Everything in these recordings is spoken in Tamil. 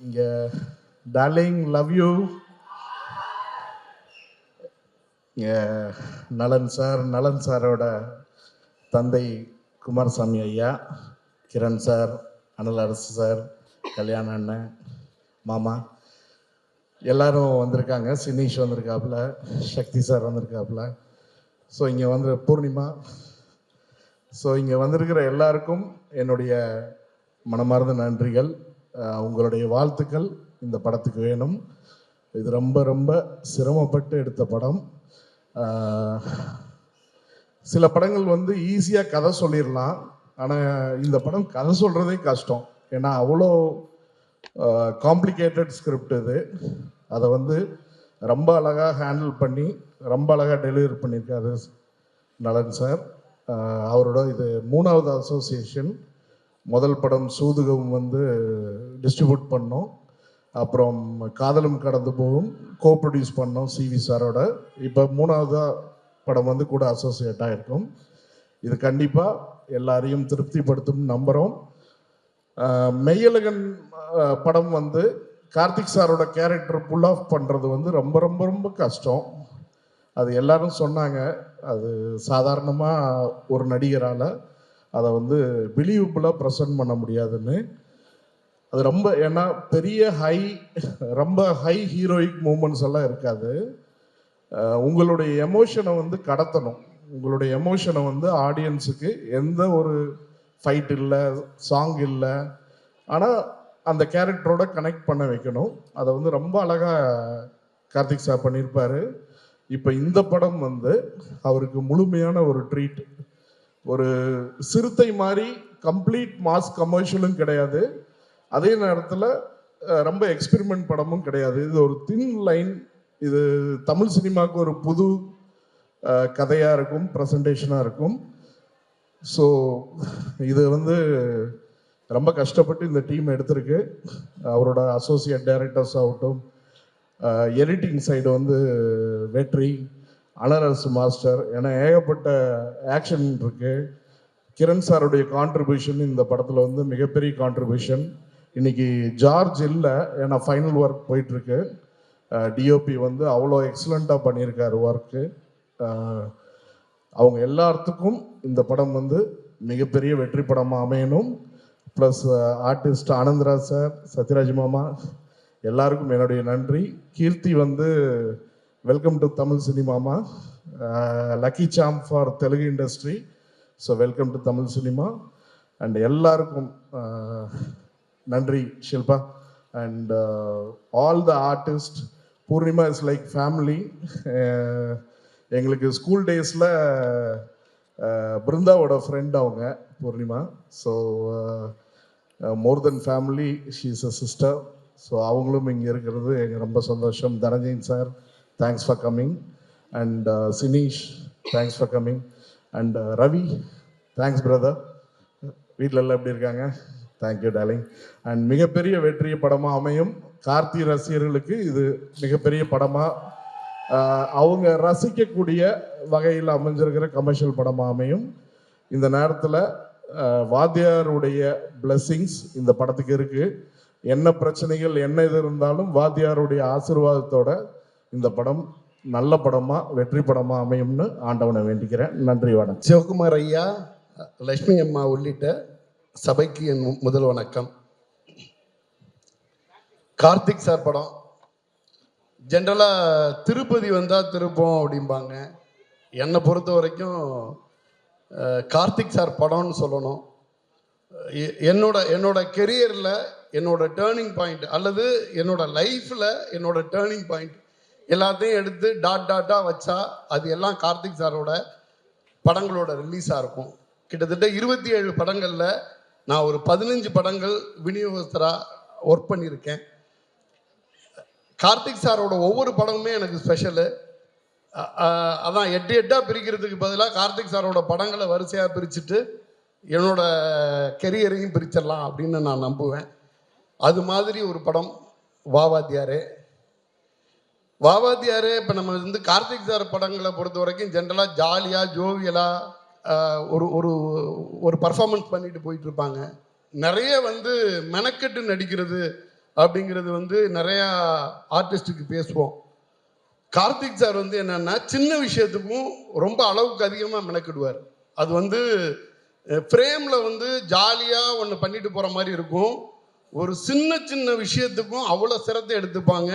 இங்கே டார்லிங் லவ் யூ. இங்கே நலன் சாரோட தந்தை குமாரசாமி ஐயா, கிரண் சார், அனல் அரசு சார், கல்யாண அண்ணன், மாமா எல்லாரும் வந்திருக்காங்க. சினீஷ் வந்திருக்காப்புல, சக்தி சார் வந்திருக்காப்புல. ஸோ இங்கே வந்து பூர்ணிமா. ஸோ இங்கே வந்திருக்கிற எல்லாருக்கும் என்னுடைய மனமார்ந்த நன்றிகள். உங்களுடைய வாழ்த்துக்கள் இந்த படத்துக்கு வேணும். இது ரொம்ப ரொம்ப சிரமப்பட்டு எடுத்த படம். சில படங்கள் வந்து ஈஸியாக கதை சொல்லிடலாம், ஆனால் இந்த படம் கதை சொல்கிறதே கஷ்டம். ஏன்னா அவ்வளோ காம்ப்ளிகேட்டட் ஸ்கிரிப்ட் இது. அதை வந்து ரொம்ப அழகாக ஹேண்டில் பண்ணி ரொம்ப அழகாக டெலிவரி பண்ணியிருக்காரு நலன் சார். அவரோட இது 3வது அசோசியேஷன். முதல் படம் சூதுகம் வந்து டிஸ்ட்ரிபியூட் பண்ணோம். அப்புறம் காதலும் கடந்து போகும் கோ ப்ரொடியூஸ் பண்ணோம் சிவி சாரோட. இப்போ 3வது படம் வந்து கூட அசோசியேட்டாக இருக்கும். இது கண்டிப்பாக எல்லாரையும் திருப்திப்படுத்தும் நம்புகிறோம். மெய்யழகன் படம் வந்து கார்த்திக் சாரோட கேரக்டர் புல் ஆஃப் பண்ணுறது வந்து ரொம்ப ரொம்ப ரொம்ப கஷ்டம். அது எல்லாரும் சொன்னாங்க. அது சாதாரணமாக ஒரு நடிகரால் அதை வந்து பிலீவபுளாக ப்ரெசன்ட் பண்ண முடியாதுன்னு. அது ரொம்ப, ஏன்னா ரொம்ப ஹை ஹீரோயிக் மூமெண்ட்ஸ் எல்லாம் இருக்காது. உங்களுடைய எமோஷனை வந்து கடத்தணும். உங்களுடைய எமோஷனை வந்து ஆடியன்ஸுக்கு எந்த ஒரு ஃபைட் இல்லை, சாங் இல்லை, ஆனால் அந்த கேரக்டரோட கனெக்ட் பண்ண வைக்கணும். அதை வந்து ரொம்ப அழகாக கார்த்திக் சார் பண்ணியிருப்பார். இப்போ இந்த படம் வந்து அவருக்கு முழுமையான ஒரு ட்ரீட். ஒரு சிறுத்தை மாதிரி கம்ப்ளீட் மாஸ் கமர்ஷியலும் கிடையாது, அதே நேரத்தில் ரொம்ப எக்ஸ்பெரிமெண்ட் படமும் கிடையாது. இது ஒரு தின் லைன். இது தமிழ் சினிமாவுக்கு ஒரு புது கதையாக இருக்கும், ப்ரெசன்டேஷனாக இருக்கும். ஸோ இது வந்து ரொம்ப கஷ்டப்பட்டு இந்த டீம் எடுத்திருக்கு. அவரோட அசோசியேட் டைரக்டர்ஸ் ஆகட்டும், எடிட்டிங் சைடு வந்து வெற்றி, அனரசு மாஸ்டர், ஏன்னா ஏகப்பட்ட ஆக்ஷன் இருக்கு. கிரண் சாருடைய கான்ட்ரிபியூஷன் இந்த படத்தில் வந்து மிகப்பெரிய கான்ட்ரிபியூஷன். இன்னைக்கு ஜார்ஜ் இல்லை, ஏன்னா ஃபைனல் ஒர்க் போயிட்டுருக்கு. டிஓபி வந்து அவ்வளோ எக்ஸலண்ட்டாக பண்ணியிருக்காரு ஒர்க்கு. அவங்க எல்லாத்துக்கும் இந்த படம் வந்து மிகப்பெரிய வெற்றி படமாக அமையணும். Plus artist Anandaraj sir, Sathyaraj மாமா, எல்லாருக்கும் என்னுடைய நன்றி. கீர்த்தி வந்து வெல்கம் டு தமிழ் சினிமாமா, lucky Sam for Telugu industry. So welcome to Tamil cinema. And எல்லாருக்கும் நன்றி Shilpa. And all the artist. Poornima is like family. எங்களுக்கு ஸ்கூல் டேஸில் பிருந்தாவோட ஃப்ரெண்ட் அவங்க Poornima. So more then family, she is a sister. So அவங்களும் இங்கே இருக்கிறது எங்கள் ரொம்ப சந்தோஷம். Dhananjayan sir, thanks for coming. And Sineesh, thanks for coming. And Ravi, thanks brother. வீட்டில் எல்லாம் எப்படி இருக்காங்க? Thank you darling. அண்ட் மிகப்பெரிய வெற்றிய படமாக அமையும். கார்த்தி ரசிகர்களுக்கு இது மிகப்பெரிய படமாக அவங்க ரசிக்கக்கூடிய வகையில் அமைஞ்சிருக்கிற கமர்ஷியல் படமாக அமையும். இந்த நேரத்தில் வாத்தியாருடைய பிளெஸ்ஸிங்ஸ் இந்த படத்துக்கு இருக்குது. என்ன பிரச்சனைகள் என்ன இது இருந்தாலும் வாத்தியாருடைய ஆசீர்வாதத்தோட இந்த படம் நல்ல படமாக வெற்றி படமாக அமையும்னு ஆண்டவனை வேண்டிக்கிறேன். நன்றி, வணக்கம். சிவகுமார் ஐயா, லட்சுமி அம்மா உள்ளிட்ட சபைக்கு என் முதல் வணக்கம். கார்த்திக் சார் படம் ஜென்ரலாக திருப்பதி வந்தால் திருப்போம் அப்படிம்பாங்க. என்னை பொறுத்த வரைக்கும் கார்த்திக் சார் படம்னு சொல்லணும். என்னோட கெரியரில் என்னோட டேர்னிங் பாயிண்ட், அல்லது என்னோட லைஃப்பில் என்னோட டேர்னிங் பாயிண்ட் எல்லாத்தையும் எடுத்து டாட்டாக வச்சா அது எல்லாம் கார்த்திக் சாரோட படங்களோட ரிலீஸாக இருக்கும். கிட்டத்தட்ட 27 படங்களில் நான் ஒரு 15 படங்கள் விநியோகஸ்தராக ஒர்க் பண்ணியிருக்கேன். கார்த்திக் சாரோட ஒவ்வொரு படமுமே எனக்கு ஸ்பெஷலு. அதான் 8 பிரிக்கிறதுக்கு பதிலாக கார்த்திக் சாரோட படங்களை வரிசையாக பிரிச்சுட்டு என்னோட கெரியரையும் பிரிச்சிடலாம் அப்படின்னு நான் நம்புவேன். அது மாதிரி ஒரு படம் வாவாத்தியாரே. இப்போ நம்ம வந்து கார்த்திக் சார் படங்களை பொறுத்த வரைக்கும் ஜென்ரலாக ஜாலியாக ஜோவியலாக ஒரு ஒரு பர்ஃபார்மன்ஸ் பண்ணிட்டு போயிட்டு இருப்பாங்க. நிறைய வந்து மெனக்கெட்டு நடிக்கிறது அப்படிங்கிறது வந்து நிறையா ஆர்டிஸ்ட்டுக்கு பேசுவோம். கார்த்திக் சார் வந்து என்னன்னா சின்ன விஷயத்துக்கும் ரொம்ப அளவுக்கு அதிகமாக மெனக்கிடுவார். அது வந்து ஃப்ரேமில் வந்து ஜாலியாக ஒன்று பண்ணிட்டு போகிற மாதிரி இருக்கும். ஒரு சின்ன சின்ன விஷயத்துக்கும் அவ்வளோ சிரத்தை எடுத்துப்பாங்க.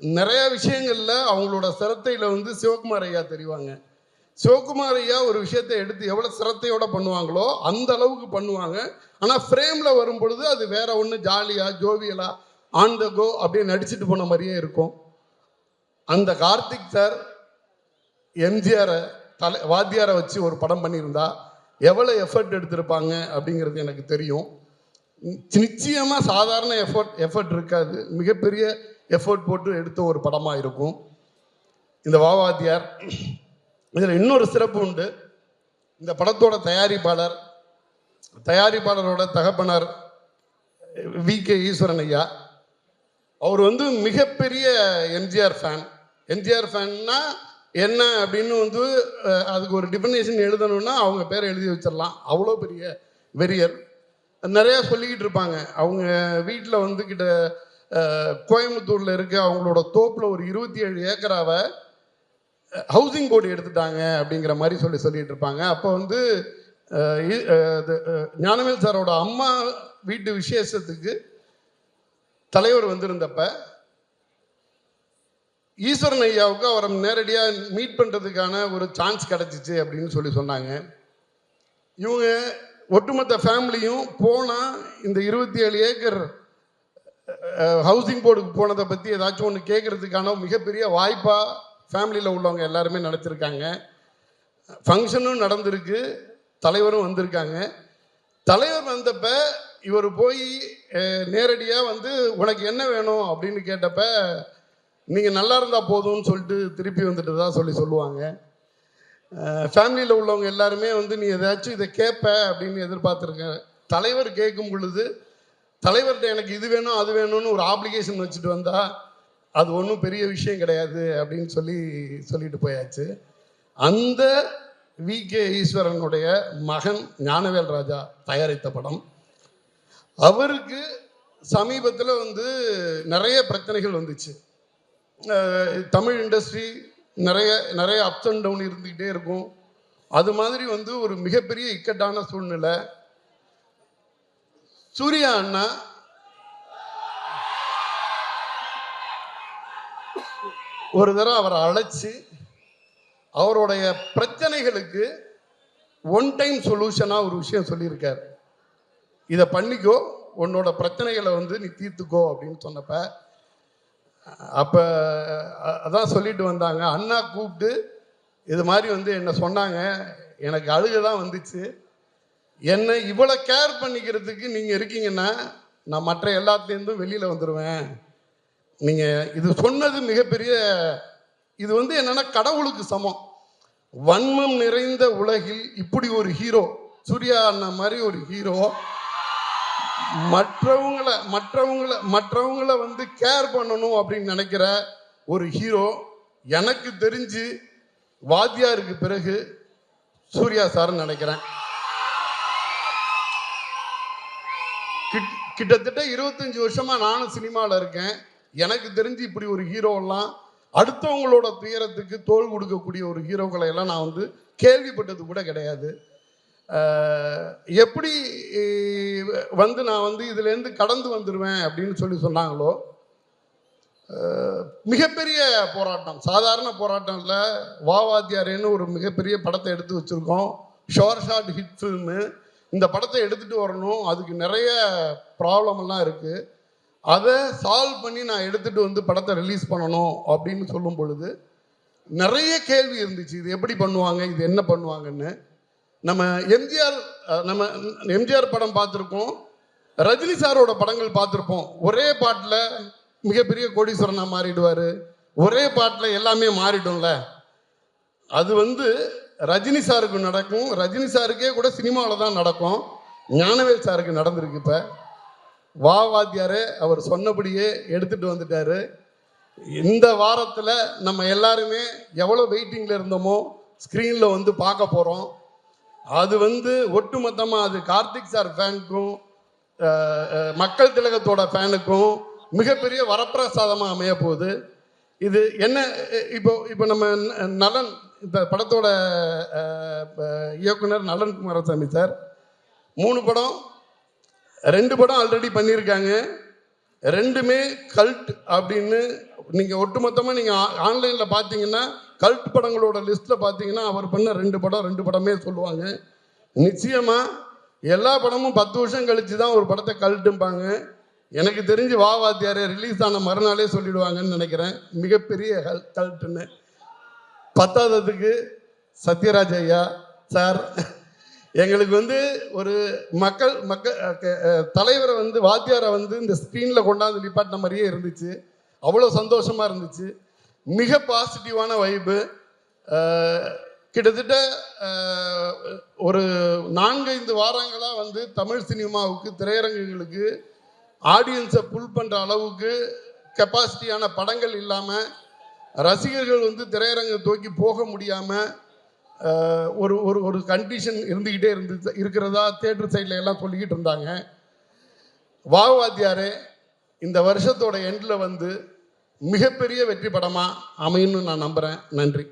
நிறைய விஷயங்களில் அவங்களோட சிரத்தையில் வந்து சிவகுமார் ஐயா தெரிவாங்க. சிவகுமார் ஐயா ஒரு விஷயத்தை எடுத்து எவ்வளோ சிரத்தையோட பண்ணுவாங்களோ அந்த அளவுக்கு பண்ணுவாங்க. ஆனால் ஃப்ரேமில் வரும் பொழுது அது வேற ஒன்று ஜாலியாக ஜோவியலாக ஆன் த கோ அப்படியே நடிச்சுட்டு போன மாதிரியே இருக்கும். அந்த கார்த்திக் சார் எம்ஜிஆரை வாத்தியாரை வச்சு ஒரு படம் பண்ணியிருந்தா எவ்வளோ எஃபர்ட் எடுத்திருப்பாங்க அப்படிங்கிறது எனக்கு தெரியும். நிச்சயமாக சாதாரண எஃபர்ட் இருக்காது, மிகப்பெரிய எஃபர்ட் போட்டு எடுத்த ஒரு படமாக இருக்கும் இந்த வாத்தியார். இதில் இன்னொரு சிறப்பு உண்டு. இந்த படத்தோட தயாரிப்பாளரோட தகப்பனார் வி.கே. ஈஸ்வரன் ஐயா. அவர் வந்து மிகப்பெரிய எம்ஜிஆர் ஃபேன்னா என்ன அப்படின்னு வந்து அதுக்கு ஒரு டிஃபனேஷன் எழுதணும்னா அவங்க பேரை எழுதி வச்சிடலாம், அவ்வளோ பெரிய வெறியர். நிறையா சொல்லிக்கிட்டு இருப்பாங்க. அவங்க வீட்டில் வந்து கோயம்புத்தூரில் இருக்க அவங்களோட தோப்பில் ஒரு 27 ஏக்கராவை ஹவுசிங் போர்டு எடுத்துட்டாங்க அப்படிங்கிற மாதிரி சொல்லிட்டு இருப்பாங்க. அப்போ வந்து ஞானவேல் சாரோட அம்மா வீட்டு விசேஷத்துக்கு தலைவர் வந்திருந்தப்ப ஈஸ்வரன் ஐயாவுக்கு அவரை நேரடியாக மீட் பண்ணுறதுக்கான ஒரு சான்ஸ் கிடச்சிச்சு அப்படின்னு சொன்னாங்க. இவங்க ஒட்டுமொத்த ஃபேமிலியும் போனால் இந்த 27 ஏக்கர் ஹவுசிங் போர்டுக்கு போனதை பற்றி ஏதாச்சும் ஒன்று கேட்குறதுக்கான மிகப்பெரிய வாய்ப்பாக ஃபேமிலியில் உள்ளவங்க எல்லாருமே நினச்சிருக்காங்க. ஃபங்க்ஷனும் நடந்திருக்கு, தலைவரும் வந்திருக்காங்க. தலைவர் வந்தப்ப இவர் போய் நேரடியாக வந்து உனக்கு என்ன வேணும் அப்படின்னு கேட்டப்ப நீங்கள் நல்லா இருந்தால் போதும்னு சொல்லிட்டு திருப்பி வந்துட்டு தான் சொல்லுவாங்க. ஃபேமிலியில் உள்ளவங்க எல்லாருமே வந்து நீ ஏதாச்சும் இதை கேட்ப அப்படின்னு எதிர்பார்த்துருக்கேன். தலைவர் கேட்கும் பொழுது தலைவர்கிட்ட எனக்கு இது வேணும் அது வேணும்னு ஒரு ஆப்ளிகேஷன் வச்சுட்டு வந்தால் அது ஒன்றும் பெரிய விஷயம் கிடையாது அப்படின்னு சொல்லிட்டு போயாச்சு. அந்த வி.கே. ஈஸ்வரனுடைய மகன் ஞானவேல் ராஜா தயாரித்த படம். அவருக்கு சமீபத்தில் வந்து நிறைய பிரச்சனைகள் வந்துச்சு. தமிழ் இண்டஸ்ட்ரி நிறைய அப்ஸ் அண்ட் டவுன் இருந்துக்கிட்டே இருக்கும். அது மாதிரி வந்து ஒரு மிகப்பெரிய இக்கட்டான சூழ்நிலை. சூர்யா அண்ணா ஒரு தடவை அவரை அழைச்சி அவருடைய பிரச்சனைகளுக்கு ஒன் டைம் சொல்யூஷனாக ஒரு விஷயம் சொல்லியிருக்கார். இதை பண்ணிக்கோ, உன்னோட பிரச்சனைகளை வந்து நீ தீர்த்துக்கோ அப்படின்னு சொன்னப்ப அப்போ அதான் சொல்லிட்டு வந்தாங்க. அண்ணா கூப்பிட்டு இது மாதிரி வந்து என்னை சொன்னாங்க, எனக்கு அழுக தான் வந்துச்சு. என்னை இவ்வளோ கேர் பண்ணிக்கிறதுக்கு நீங்கள் இருக்கீங்கன்னா நான் மற்ற எல்லாத்துலேருந்தும் வெளியில் வந்துடுவேன். நீங்கள் இது சொன்னது மிகப்பெரிய, இது வந்து என்னென்னா கடவுளுக்கு சமம். வன்மம் நிறைந்த உலகில் இப்படி ஒரு ஹீரோ, சூர்யா அண்ணா மாதிரி ஒரு ஹீரோ மற்றவங்களை வந்து கேர் பண்ணணும் அப்படின்னு நினைக்கிற ஒரு ஹீரோ எனக்கு தெரிஞ்சு வாத்தியாருக்கு பிறகு சூர்யா சார்னு நினைக்கிறேன். கிட்டத்தட்ட 25 வருஷமா நானும் சினிமாவில் இருக்கேன். எனக்கு தெரிஞ்சு இப்படி ஒரு ஹீரோலாம் அடுத்தவங்களோட துயரத்துக்கு தோள் கொடுக்கக்கூடிய ஒரு ஹீரோக்களை எல்லாம் நான் வந்து கேள்விப்பட்டது கூட கிடையாது. எப்படி வந்து நான் வந்து இதுலேருந்து கடந்து வந்துடுவேன் அப்படின்னு சொன்னாங்களோ, மிகப்பெரிய போராட்டம், சாதாரண போராட்டம் இல்லை. வாத்தியாரேன்னு ஒரு மிகப்பெரிய படத்தை எடுத்து வச்சுருக்கோம், ஷார்ட் ஹிட் ஃபில்மு. இந்த படத்தை எடுத்துகிட்டு வரணும், அதுக்கு நிறைய ப்ராப்ளமெல்லாம் இருக்குது. அதை சால்வ் பண்ணி நான் எடுத்துகிட்டு வந்து படத்தை ரிலீஸ் பண்ணணும் அப்படின்னு சொல்லும் பொழுது நிறைய கேள்வி இருந்துச்சு. இது எப்படி பண்ணுவாங்க, இது என்ன பண்ணுவாங்கன்னு. நம்ம எம்ஜிஆர் படம் பார்த்துருக்கோம், ரஜினி சாரோட படங்கள் பார்த்துருப்போம். ஒரே பாட்டில் மிகப்பெரிய கோடீஸ்வரனா மாறிடுவார், ஒரே பாட்டில் எல்லாமே மாறிடும்ல. அது வந்து ரஜினி சாருக்கு நடக்கும், ரஜினி சாருக்கே கூட சினிமாவில் தான் நடக்கும். ஞானவேல் சாருக்கு நடந்திருக்கு. இப்போ வாத்தியாரே அவர் சொன்னபடியே எடுத்துகிட்டு வந்துட்டார். இந்த வாரத்தில் நம்ம எல்லாருமே எவ்வளோ வெயிட்டிங்கில் இருந்தோமோ ஸ்க்ரீனில் வந்து பார்க்க போகிறோம். அது வந்து ஒட்டுமொத்தமாக அது கார்த்திக் சார் ஃபேனுக்கும் மக்கள் திலகத்தோட ஃபேனுக்கும் மிகப்பெரிய வரப்பிரசாதமாக அமைய போகுது. இது என்ன, இப்போ நம்ம நலன், இந்த படத்தோட இயக்குனர் நலன் குமாரசாமி சார் 3 படம், 2 படம் ஆல்ரெடி பண்ணியிருக்காங்க. 2மே கல்ட் அப்படின்னு நீங்கள் ஒட்டுமொத்தமாக நீங்கள் ஆன்லைனில் பார்த்தீங்கன்னா கல்ட் படங்களோட லிஸ்ட்டில் பார்த்தீங்கன்னா அவர் பண்ண 2 படமே சொல்லுவாங்க. நிச்சயமாக எல்லா படமும் 10 வருஷம் கழித்து தான் ஒரு படத்தை கல்ட்டும்பாங்க. எனக்கு தெரிஞ்சு வா வாத்தியாரே ரிலீஸ் ஆன மறுநாளே சொல்லிடுவாங்கன்னு நினைக்கிறேன் மிகப்பெரிய கல்ட்டுன்னு. 10ஆவதுக்கு சத்யராஜ் ஐயா சார் எங்களுக்கு வந்து ஒரு மக்கள் தலைவரை வந்து வாத்தியாரை வந்து இந்த ஸ்க்ரீனில் கொண்டாந்து நிப்பாட்டின மாதிரியே இருந்துச்சு. அவ்வளோ சந்தோஷமாக இருந்துச்சு. மிக பாசிட்டிவான வைப்பு. கிட்டத்தட்ட ஒரு 4-5 வாரங்களாக வந்து தமிழ் சினிமாவுக்கு திரையரங்குகளுக்கு ஆடியன்ஸை புல் பண்ணுற அளவுக்கு கெப்பாசிட்டியான படங்கள் இல்லாமல் ரசிகர்கள் வந்து திரையரங்கை தூக்கி போக முடியாமல் ஒரு ஒரு ஒரு கண்டிஷன் இருந்துக்கிட்டே இருக்கிறதா தியேட்டர் சைடில் எல்லாம் சொல்லிக்கிட்டு இருந்தாங்க. வாத்தியாரே இந்த வருஷத்தோட எண்டில் வந்து மிகப்பெரிய வெற்றி படமாக அமையும்னு நான் நம்புகிறேன். நன்றி.